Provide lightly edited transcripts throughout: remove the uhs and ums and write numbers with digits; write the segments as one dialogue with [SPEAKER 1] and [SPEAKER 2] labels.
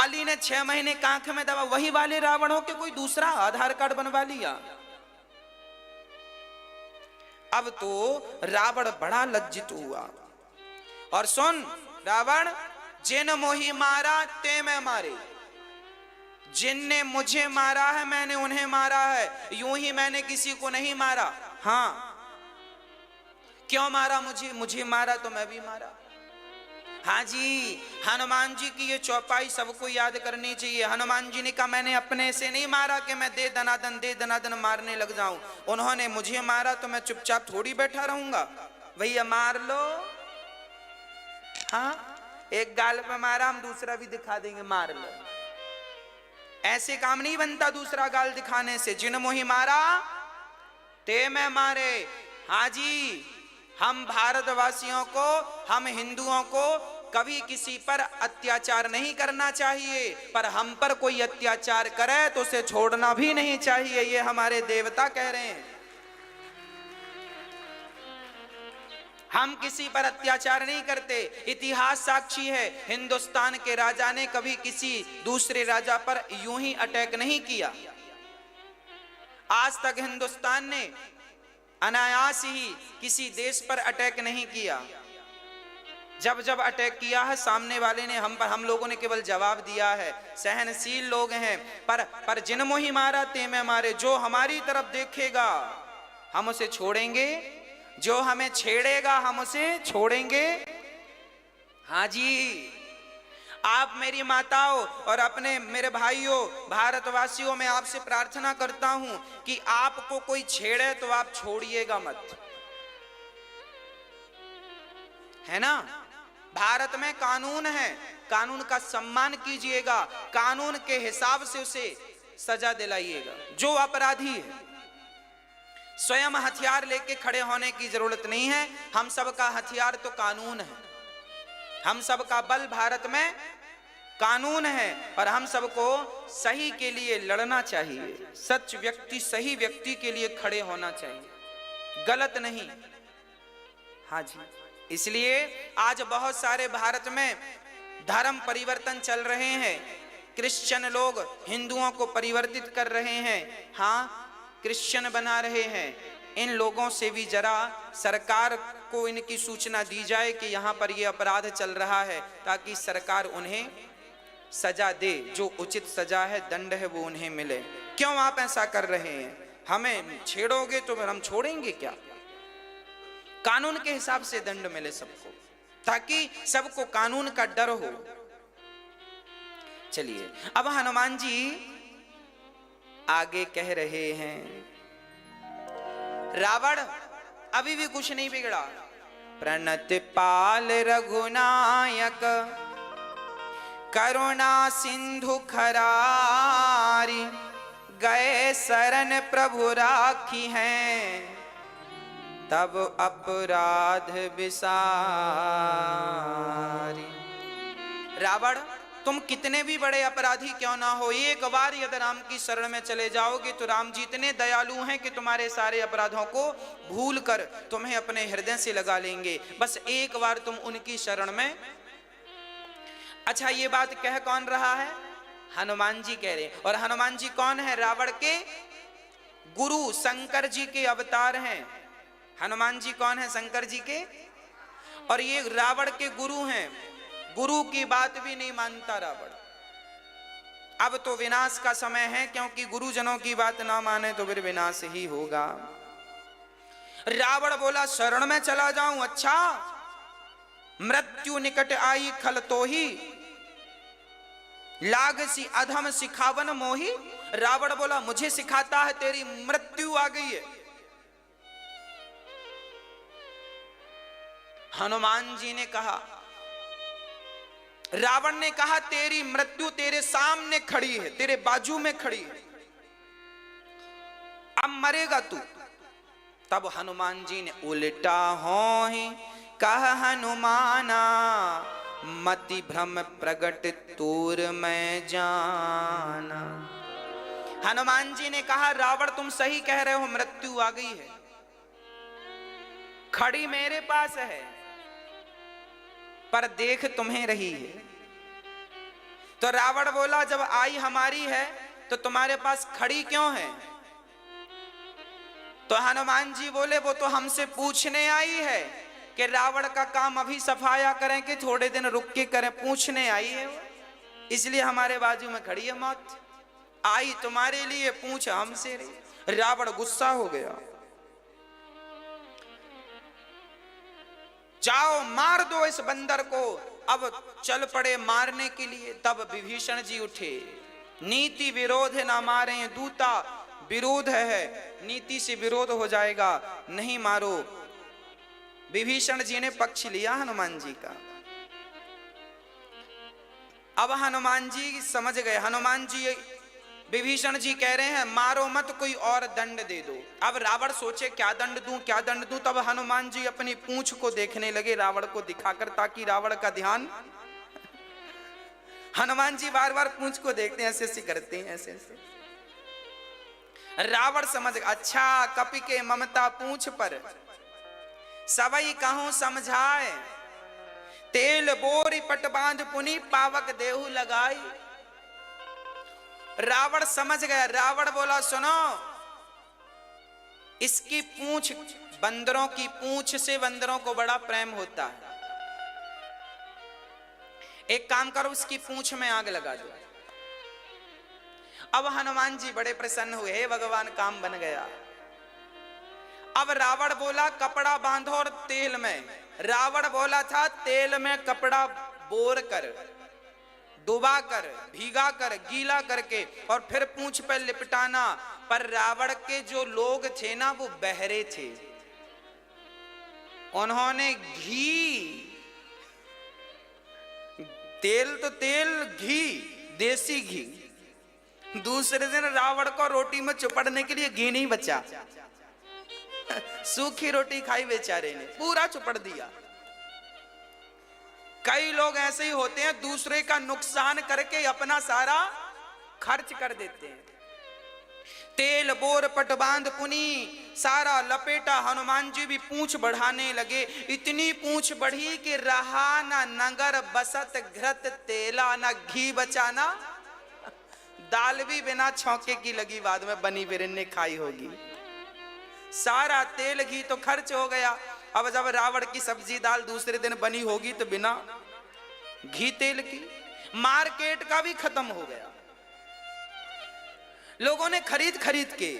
[SPEAKER 1] वाली ने 6 महीने कांख में दबा, वही वाले रावण हो के कोई दूसरा आधार कार्ड बनवा लिया। अब तो रावण बड़ा लज्जित हुआ। और सुन रावण, जिन मोही मारा ते मैं मारे, जिनने मुझे मारा है मैंने उन्हें मारा है, यूं ही मैंने किसी को नहीं मारा। हाँ, क्यों मारा मुझे मारा तो मैं भी मारा। हाँ जी, हनुमान जी की ये चौपाई सबको याद करनी चाहिए। हनुमान जी ने कहा मैंने अपने से नहीं मारा कि मैं दे दनादन मारने लग जाऊं। उन्होंने मुझे मारा तो मैं चुपचाप थोड़ी बैठा रहूंगा। भैया मार लो। हाँ, एक गाल पे मारा, हम दूसरा भी दिखा देंगे, मार लो। ऐसे काम नहीं बनता दूसरा गाल दिखाने से। जिन मोही मारा ते मैं मारे। हाँ जी, हम भारतवासियों को, हम हिंदुओं को कभी किसी पर अत्याचार नहीं करना चाहिए, पर हम पर कोई अत्याचार करे तो उसे छोड़ना भी नहीं चाहिए। ये हमारे देवता कह रहे हैं। हम किसी पर अत्याचार नहीं करते। इतिहास साक्षी है, हिंदुस्तान के राजा ने कभी किसी दूसरे राजा पर यूं ही अटैक नहीं किया। आज तक हिंदुस्तान ने अनायास ही किसी देश पर अटैक नहीं किया। जब जब अटैक किया है सामने वाले ने हम लोगों ने केवल जवाब दिया है। सहनशील लोग हैं। पर जिन मोही मारा ते मैं मारे। जो हमारी तरफ देखेगा हम उसे छोड़ेंगे, जो हमें छेड़ेगा हम उसे छोड़ेंगे। हाँ जी, आप मेरी माताओं और अपने मेरे भाइयों भारतवासियों, मैं आपसे प्रार्थना करता हूं कि आपको कोई छेड़े तो आप छोड़िएगा मत, है ना। भारत में कानून है, कानून का सम्मान कीजिएगा, कानून के हिसाब से उसे सजा दिलाइएगा। जो अपराधी है स्वयं हथियार लेके खड़े होने की जरूरत नहीं है। हम सबका हथियार तो कानून है। हम सबका बल भारत में कानून है और हम सबको सही के लिए लड़ना चाहिए। सच व्यक्ति, सही व्यक्ति के लिए खड़े होना चाहिए, गलत नहीं। हाँ जी, इसलिए आज बहुत सारे भारत में धर्म परिवर्तन चल रहे हैं। क्रिश्चियन लोग हिंदुओं को परिवर्तित कर रहे हैं। हाँ, क्रिश्चियन बना रहे हैं। इन लोगों से भी जरा सरकार को इनकी सूचना दी जाए कि यहाँ पर ये अपराध चल रहा है, ताकि सरकार उन्हें सजा दे। जो उचित सजा है, दंड है, वो उन्हें मिले। क्यों आप ऐसा कर रहे हैं? हमें छेड़ोगे तो फिर हम छोड़ेंगे क्या? कानून के हिसाब से दंड मिले सबको, ताकि सबको कानून का डर हो। चलिए, अब हनुमान जी आगे कह रहे हैं, रावण अभी भी कुछ नहीं बिगड़ा। प्रणत पाल रघुनायक करुणा सिंधु खरारी, गए शरण प्रभु राखी हैं, तब अपराध विसारी। रावण, तुम कितने भी बड़े अपराधी क्यों ना हो, एक बार यदि राम की शरण में चले जाओगे तो राम जी इतने दयालु हैं कि तुम्हारे सारे अपराधों को भूल कर तुम्हें अपने हृदय से लगा लेंगे। बस एक बार तुम उनकी शरण में। अच्छा, ये बात कह कौन रहा है? हनुमान जी कह रहे हैं। और हनुमान जी कौन है? रावण के गुरु, शंकर जी के अवतार हैं। हनुमान जी कौन है? शंकर जी के। और ये रावण के गुरु हैं। गुरु की बात भी नहीं मानता रावण। अब तो विनाश का समय है, क्योंकि गुरुजनों की बात ना माने तो फिर विनाश ही होगा। रावण बोला शरण में चला जाऊं, अच्छा मृत्यु निकट आई खल तो ही, लाग सी अधम सिखावन मोही। रावण बोला मुझे सिखाता है, तेरी मृत्यु आ गई है। हनुमान जी ने कहा, रावण ने कहा तेरी मृत्यु तेरे सामने खड़ी है, तेरे बाजू में खड़ी है, अब मरेगा तू। तब हनुमान जी ने उल्टा हो ही कहा, हनुमाना मति भ्रम प्रगट तूर में जाना। हनुमान जी ने कहा रावण तुम सही कह रहे हो, मृत्यु आ गई है, खड़ी मेरे पास है, पर देख तुम्हें रही है। तो रावण बोला जब आई हमारी है तो तुम्हारे पास खड़ी क्यों है? तो हनुमान जी बोले वो तो हमसे पूछने आई है कि रावण का काम अभी सफाया करें कि थोड़े दिन रुक के करें, पूछने आई है वो, इसलिए हमारे बाजू में खड़ी है मौत। आई तुम्हारे लिए, पूछ हमसे रही। रावण गुस्सा हो गया, जाओ मार दो इस बंदर को। अब चल पड़े मारने के लिए। तब विभीषण जी उठे, नीति विरोध ना मारे दूता, विरोध है नीति से विरोध हो जाएगा, नहीं मारो। विभीषण जी ने पक्ष लिया हनुमान जी का। अब हनुमान जी समझ गए, हनुमान जी विभीषण जी कह रहे हैं मारो मत, कोई और दंड दे दो। अब रावण सोचे क्या दंड दूं, क्या दंड दूं। तब हनुमान जी अपनी पूंछ को देखने लगे रावण को दिखाकर, ताकि रावण का ध्यान हनुमान जी बार बार पूंछ को देखते हैं, ऐसे ऐसे करते हैं, ऐसे ऐसे। रावण समझ गया, अच्छा कपि के ममता पूंछ पर सबई कहूं समझाए, तेल बोरी पट बांध पुनि पावक देहु लगाई। रावण समझ गया। रावण बोला सुनो, इसकी पूंछ, बंदरों की पूंछ से बंदरों को बड़ा प्रेम होता है, एक काम करो उसकी पूंछ में आग लगा दो। अब हनुमान जी बड़े प्रसन्न हुए, हे भगवान काम बन गया। अब रावण बोला कपड़ा बांधो और तेल में, रावण बोला था तेल में कपड़ा बोर कर, डुबा कर, भीगा कर, गीला करके और फिर पूंछ पर लिपटाना। पर रावण के जो लोग थे ना वो बहरे थे, उन्होंने घी, तेल तो तेल, घी, देसी घी, दूसरे दिन रावण को रोटी में चुपड़ने के लिए घी नहीं बचा, सूखी रोटी खाई बेचारे ने, पूरा चुपड़ दिया। कई लोग ऐसे ही होते हैं, दूसरे का नुकसान करके अपना सारा खर्च कर देते हैं। तेल बोर पट बांध पुनी, सारा लपेटा। हनुमान जी भी पूंछ बढ़ाने लगे, इतनी पूंछ बढ़ी कि रहा ना नगर बसत घृत तेला, ना घी बचाना, दाल भी बिना छौंके की लगी, बाद में बनी बिरन ने खाई होगी। सारा तेल घी तो खर्च हो गया। अब जब रावण की सब्जी दाल दूसरे दिन बनी होगी तो बिना घी तेल की, मार्केट का भी खत्म हो गया। लोगों ने खरीद खरीद के,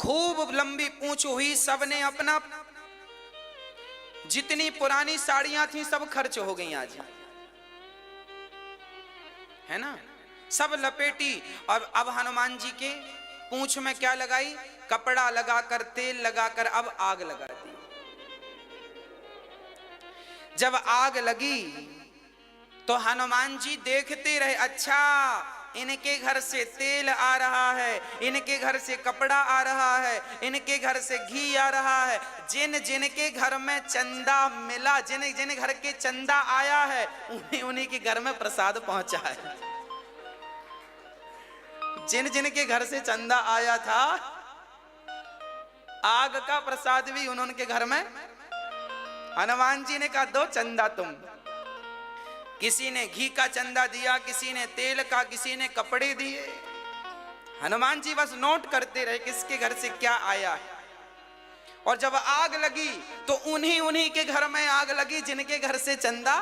[SPEAKER 1] खूब लंबी पूंछ हुई, सबने अपना जितनी पुरानी साड़ियां थी सब खर्च हो गई आज, है ना, सब लपेटी। और अब हनुमान जी के पूंछ में क्या लगाई, कपड़ा लगाकर, तेल लगाकर अब आग लगा दी। जब आग लगी तो हनुमान जी देखते रहे, अच्छा इनके घर से तेल आ रहा है, इनके घर से कपड़ा आ रहा है, इनके घर से घी आ रहा है। जिन जिनके घर में चंदा मिला, जिन जिन घर के चंदा आया है, उन्हीं उन्हीं के घर में प्रसाद पहुंचा है। जिन जिन के घर से चंदा आया था, आग का प्रसाद भी उन्होंने के घर में। हनुमान जी ने कहा दो चंदा तुम। किसी ने घी का चंदा दिया, किसी ने तेल का, किसी ने कपड़े दिए। हनुमान जी बस नोट करते रहे किसके घर से क्या आया है। और जब आग लगी तो उन्हीं उन्हीं के घर में आग लगी जिनके घर से चंदा।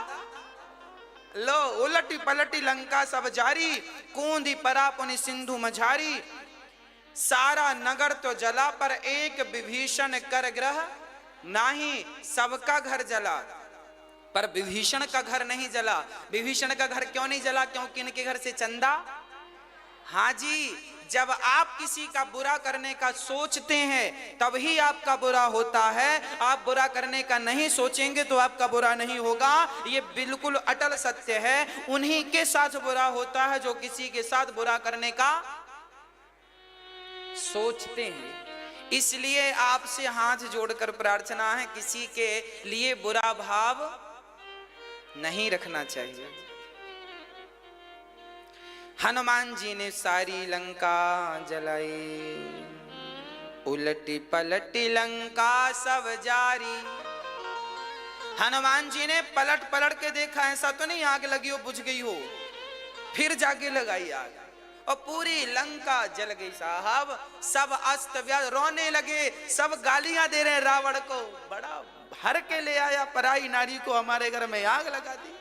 [SPEAKER 1] लो उलटी पलटी लंका सब जारी, कूंदी परापुनि सिंधु मझारी। सारा नगर तो जला पर एक विभीषण कर ग्रह नाही, सबका घर जला पर विभीषण का घर नहीं जला। विभीषण का घर क्यों नहीं जला? क्योंकि इनके घर से चंदा। हाँ जी, जब आप किसी का बुरा करने का सोचते हैं तभी आपका बुरा होता है। आप बुरा करने का नहीं सोचेंगे तो आपका बुरा नहीं होगा। ये बिल्कुल अटल सत्य है। उन्हीं के साथ बुरा होता है जो किसी के साथ बुरा करने का सोचते हैं। इसलिए आपसे हाथ जोड़कर प्रार्थना है, किसी के लिए बुरा भाव नहीं रखना चाहिए। हनुमान जी ने सारी लंका जलाई, उलटी पलटी लंका सब जारी। हनुमान जी ने पलट पलट के देखा, ऐसा तो नहीं आग लगी हो बुझ गई हो, फिर जाके लगाई आग और पूरी लंका जल गई साहब। सब अस्त व्यस्त रोने लगे, सब गालियां दे रहे हैं रावण को, बड़ा भर के ले आया पराई नारी को, हमारे घर में आग लगा दी।